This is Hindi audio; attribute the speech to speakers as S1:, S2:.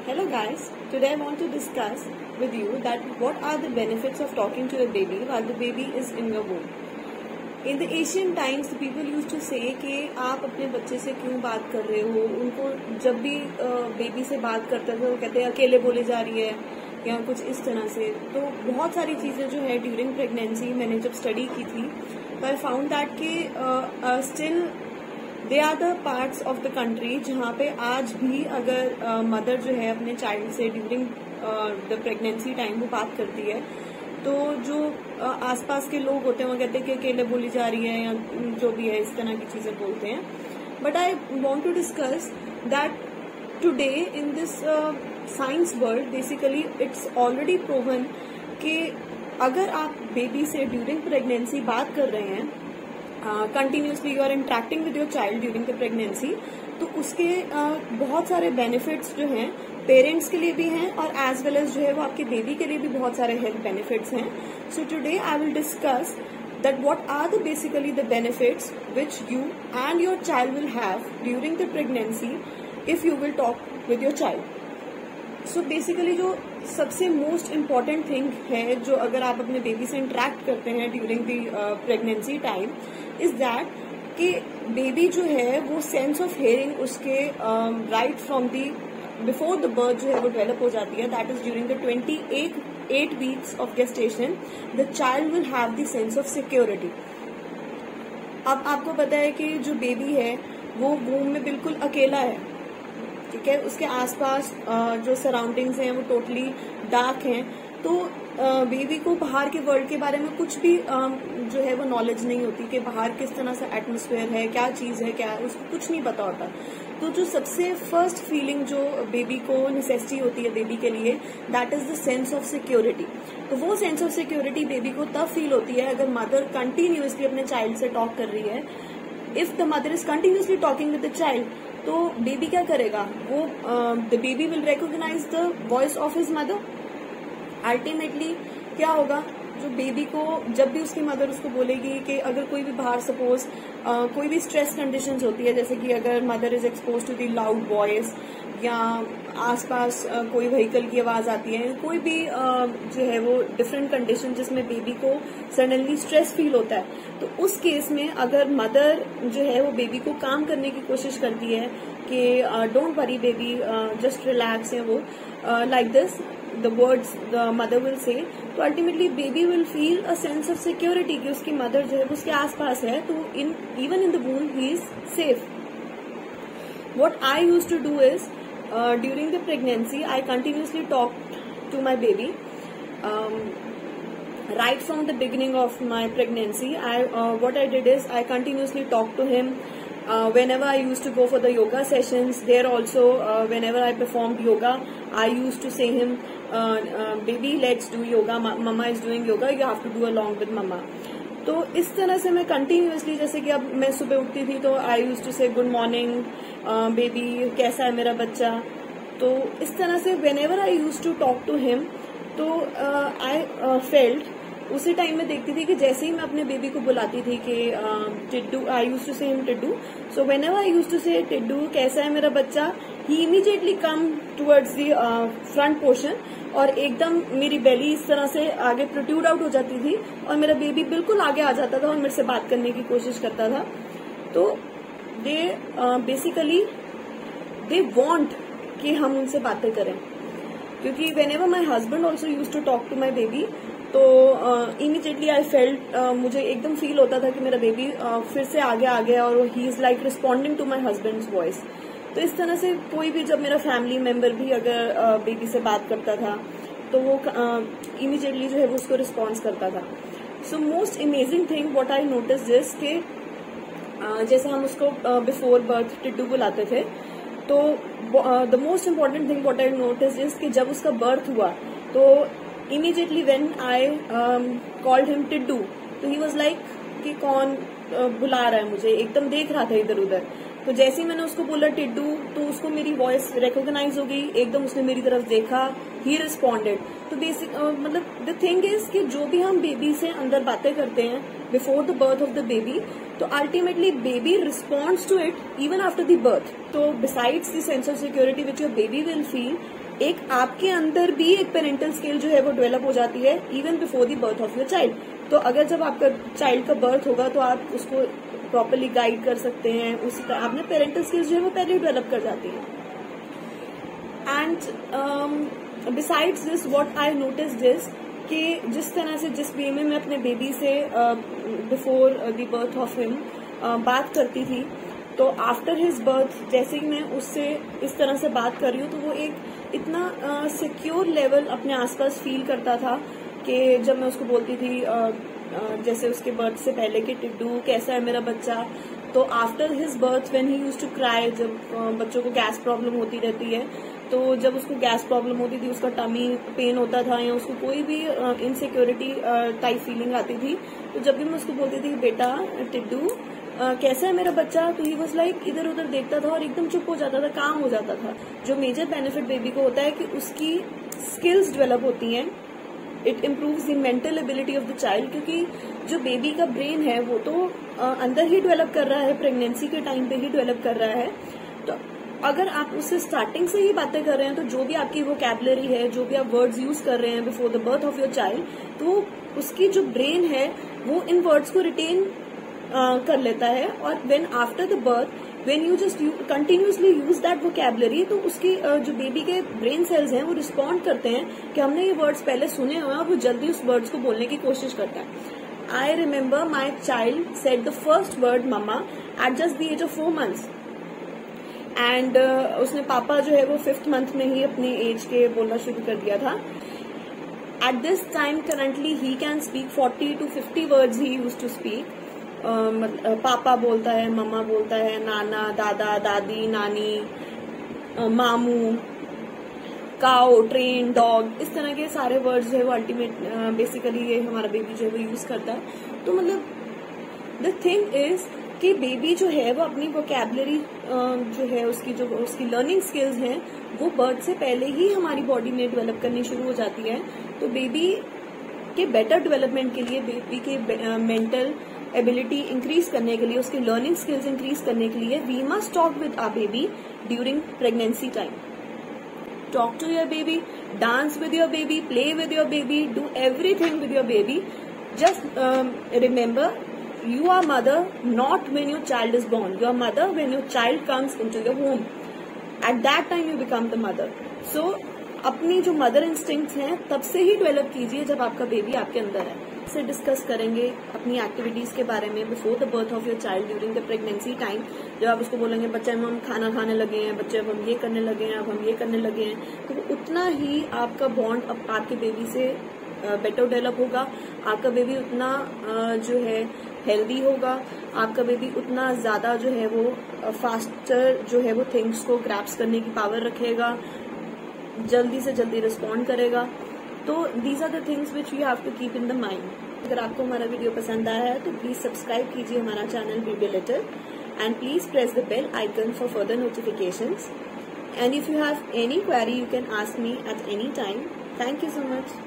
S1: Hello guys, today I want to discuss with you that what are the benefits of talking to a baby while the baby is in your womb. In the ancient times, the people used to say कि आप अपने बच्चे से क्यों बात कर रहे हो. उनको जब भी बेबी से बात करते थे वो कहते हैं अकेले बोली जा रही है या कुछ इस तरह से. तो बहुत सारी चीजें जो है ड्यूरिंग प्रेगनेंसी मैंने जब स्टडी की थी तो आई फाउंड दैट कि still they are the parts of the country जहाँ पे आज भी अगर मदर जो है अपने चाइल्ड से ड्यूरिंग द प्रेगनेंसी टाइम वो बात करती है तो जो आसपास के लोग होते हैं वो कहते हैं कि अकेले बोली जा रही है या जो भी है इस तरह की चीजें बोलते हैं. But I want to discuss that today in this science world basically it's already proven कि अगर आप बेबी से ड्यूरिंग प्रेगनेंसी बात कर रहे हैं continuously you are interacting with your child during the pregnancy तो उसके बहुत सारे बेनिफिट्स जो हैं पेरेंट्स के लिए भी हैं और एज वेल एज जो है वो आपके बेबी के लिए भी बहुत सारे हेल्थ बेनिफिट्स हैं. So today I will discuss that what are the basically the benefits which you and your child will have during the pregnancy if you will talk with your child. So basically जो सबसे मोस्ट इम्पॉर्टेंट थिंग है जो अगर आप अपने बेबी से इंटरेक्ट करते हैं during the pregnancy time is that कि बेबी जो है वो सेंस ऑफ हियरिंग उसके right from the before the birth जो है वो डेवलप हो जाती है. That is during the 28 weeks of gestation the child will have the sense of security. अब आपको पता है कि जो बेबी है वो वूम में बिल्कुल अकेला है, ठीक है. उसके आसपास जो सराउंडिंग्स हैं वो टोटली डार्क हैं तो बेबी को बाहर के वर्ल्ड के बारे में कुछ भी जो है वो नॉलेज नहीं होती कि बाहर किस तरह से एटमॉस्फेयर है, क्या चीज है, क्या है, उसको कुछ नहीं पता होता. तो जो सबसे फर्स्ट फीलिंग जो बेबी को नेसेसिटी होती है बेबी के लिए that is the sense of security. तो वो सेंस ऑफ सिक्योरिटी बेबी को तब फील होती है अगर मदर कंटिन्यूसली अपने चाइल्ड से टॉक कर रही है. If the mother is continuously talking with the child तो बेबी क्या करेगा, वो the baby will recognise the voice of his mother. Ultimately क्या होगा, जो बेबी को जब भी उसकी मदर उसको बोलेगी कि अगर कोई भी बाहर सपोज कोई भी स्ट्रेस कंडीशंस होती है जैसे कि अगर mother is expose to the loud voice या आसपास कोई व्हीकल की आवाज आती है, कोई भी जो है वो डिफरेंट कंडीशन जिसमें बेबी को सडनली स्ट्रेस फील होता है, तो उस केस में अगर मदर जो है वो बेबी को काम करने की कोशिश करती है कि don't worry baby just relax है वो like this the words the mother will say, तो ultimately baby will feel a sense of security कि उसकी मदर जो है उसके आसपास है तो even in the वूम he is safe. What I used to do is during the pregnancy I continuously talked to my baby right from the beginning of my pregnancy. What I did is I continuously talked to him whenever I used to go for the yoga sessions. There also whenever I performed yoga I used to say him baby let's do yoga, mama is doing yoga, you have to do along with mama. तो इस तरह से मैं कंटिन्यूसली जैसे कि अब मैं सुबह उठती थी तो I use to say good morning baby, कैसा है मेरा बच्चा. तो इस तरह से whenever I use to talk to him तो आई फेल्ट उसी टाइम में देखती थी कि जैसे ही मैं अपने बेबी को बुलाती थी कि Tiddu, I use to say him Tiddu. So whenever I use to say Tiddu कैसा है मेरा बच्चा, he immediately come towards the front portion और एकदम मेरी बेली इस तरह से आगे प्रोट्यूड आउट हो जाती थी और मेरा बेबी बिल्कुल आगे आ जाता था और मेरे से बात करने की कोशिश करता था. तो दे बेसिकली दे वांट कि हम उनसे बातें करें, क्योंकि whenever my husband also use to talk to my baby तो इमीडिएटली आई फेल्ट मुझे एकदम फील होता था कि मेरा बेबी फिर से आगे आ गया और he is like responding to my husband's voice. तो इस तरह से कोई भी जब मेरा फैमिली मेंबर भी अगर बेबी से बात करता था तो वो इमीडिएटली जो है वो उसको रिस्पॉन्स करता था. So most amazing thing what I notice this कि जैसे हम उसको बिफोर बर्थ टिड्डू बुलाते थे तो the most important thing what I notice is कि जब उसका बर्थ हुआ तो immediately when I called him Tiddu तो ही वाज लाइक कि कौन बुला रहा है मुझे, एकदम देख रहा था इधर उधर. तो जैसे ही मैंने उसको बोला टिड्डू तो उसको मेरी वॉइस रिकॉग्नाइज हो गई, एकदम उसने मेरी तरफ देखा, ही रिस्पॉन्डेड. तो बेसिक मतलब द थिंग इज कि जो भी हम बेबी से अंदर बातें करते हैं before the birth of the baby तो ultimately baby responds to it even after the birth. तो besides the sense of security which your baby will feel एक आपके अंदर भी एक पेरेंटल स्किल जो है वो डेवलप हो जाती है even before the birth of your child. तो अगर जब आपका चाइल्ड का बर्थ होगा तो आप उसको प्रॉपरली गाइड कर सकते हैं, उसी तरह आपने पेरेंटल स्किल्स जो है वो पहले डेवलप कर जाती है। And besides this what I notice this कि जिस तरह से जिस वे में मैं अपने बेबी से before the birth of him बात करती थी, तो आफ्टर हिज बर्थ जैसे ही मैं उससे इस तरह से बात कर रही हूँ तो वो एक इतना सिक्योर लेवल अपने आसपास फील करता था कि जब मैं उसको बोलती थी जैसे उसके बर्थ से पहले कि टिड्डू कैसा है मेरा बच्चा, तो after his birth when he used to cry, जब बच्चों को गैस प्रॉब्लम होती रहती है, तो जब उसको गैस प्रॉब्लम होती थी, उसका टमी पेन होता था या उसको कोई भी इनसिक्योरिटी टाइप फीलिंग आती थी, तो जब भी मैं उसको बोलती थी बेटा टिड्डू कैसा है मेरा बच्चा, तो ही वॉज लाइक इधर उधर देखता था और एकदम चुप हो जाता था, काम हो जाता था। जो मेजर बेनिफिट बेबी को होता है कि उसकी स्किल्स डेवलप होती हैं, it improves the mental ability of the child, क्योंकि जो बेबी का ब्रेन है वो तो अंदर ही डेवलप कर रहा है, प्रेगनेंसी के टाइम पे ही डेवलप कर रहा है। तो अगर आप उससे स्टार्टिंग से ही बातें कर रहे हैं तो जो भी आपकी वोकैबुलरी है, जो भी आप वर्ड्स यूज कर रहे हैं before the birth of your child, तो उसकी जो ब्रेन है वो इन वर्ड्स को रिटेन कर लेता है। और when after the birth when you just continuously use that vocabulary, तो उसकी जो बेबी के ब्रेन सेल्स हैं वो रिस्पॉन्ड करते हैं कि हमने ये वर्ड्स पहले सुने हुए हैं, और वो जल्दी उस वर्ड्स को बोलने की कोशिश करता है। I remember my child said the first word मम्मा at just the age of 4 months, एंड उसने पापा जो है वो 5th month में ही अपनी एज के बोलना शुरू कर दिया था। At this time currently he can speak 40 to 50 words he used to speak. पापा बोलता है, मम्मा बोलता है, नाना, दादा, दादी, नानी, मामू, काउ, ट्रेन, डॉग, इस तरह के सारे वर्ड्स जो है वो अल्टीमेट बेसिकली ये हमारा बेबी जो है वो यूज करता है। तो मतलब द थिंग इज कि बेबी जो है वो अपनी वोकैबुलरी जो है उसकी लर्निंग स्किल्स हैं वो बर्थ से पहले ही हमारी बॉडी में डेवलप करनी शुरू हो जाती है। तो बेबी के बेटर डेवलपमेंट के लिए, बेबी के मेंटल एबिलिटी इंक्रीज करने के लिए, उसकी लर्निंग स्किल्स इंक्रीज करने के लिए we must talk with our baby during pregnancy time. Talk to your baby, dance with your baby, play with your baby, do everything with your baby. Just remember, you are mother not when your child is born. You are mother when your child comes into your womb. At that time you become the mother. So अपनी जो मदर इंस्टिंक्ट्स हैं तब से ही डेवलप कीजिए जब आपका बेबी आपके अंदर है। से डिस्कस करेंगे अपनी एक्टिविटीज के बारे में before the birth of your child during the pregnancy time. जब आप उसको बोलेंगे बच्चे हम खाना खाने लगे हैं, बच्चे अब हम ये करने लगे हैं, अब हम ये करने लगे हैं, तो उतना ही आपका बॉन्ड आपके बेबी से बेटर डेवलप होगा। आपका बेबी उतना जो है हेल्दी होगा, आपका बेबी उतना ज्यादा जो है वो फास्टर जो है वो थिंग्स को ग्रैप्स करने की पावर रखेगा, जल्दी से जल्दी रिस्पॉन्ड करेगा। तो these are the things which you have to keep in the mind. अगर आपको हमारा वीडियो पसंद आया है तो प्लीज सब्सक्राइब कीजिए हमारा channel baby little, and please press the bell icon for further notifications. And if you have any query you can ask me at any time. Thank you so much.